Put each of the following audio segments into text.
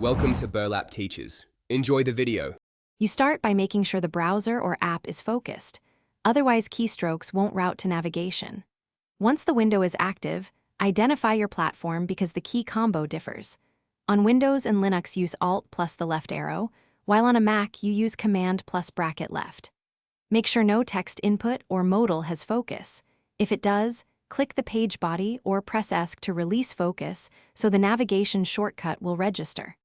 Welcome to Burlap Teachers. Enjoy the video. You start by making sure the browser or app is focused. Otherwise, keystrokes won't route to navigation. Once the window is active, identify your platform because the key combo differs. On Windows and Linux, use Alt plus the left arrow, while on a Mac, you use Command plus bracket left. Make sure no text input or modal has focus. If it does, click the page body or press ESC to release focus so the navigation shortcut will register.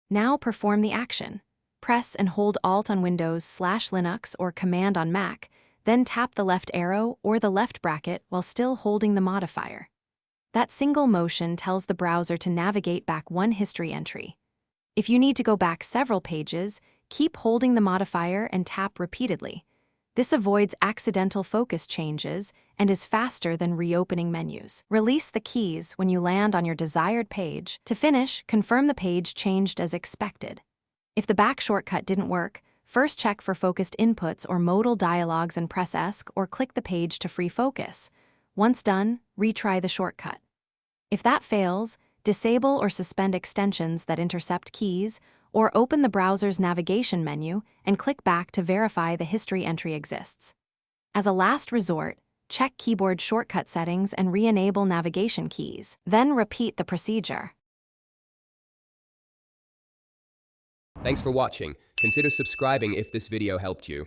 Now perform the action. Press and hold Alt on Windows/Linux or Command on Mac, then tap the left arrow or the left bracket while still holding the modifier. That single motion tells the browser to navigate back one history entry. If you need to go back several pages, keep holding the modifier and tap repeatedly. This avoids accidental focus changes and is faster than reopening menus. Release the keys when you land on your desired page. To finish, confirm the page changed as expected. If the back shortcut didn't work, first check for focused inputs or modal dialogues and press ESC or click the page to free focus. Once done, retry the shortcut. If that fails, disable or suspend extensions that intercept keys, or open the browser's navigation menu and click back to verify the history entry exists. As a last resort, check keyboard shortcut settings and re-enable navigation keys. Then repeat the procedure. Thanks for watching. Consider subscribing if this video helped you.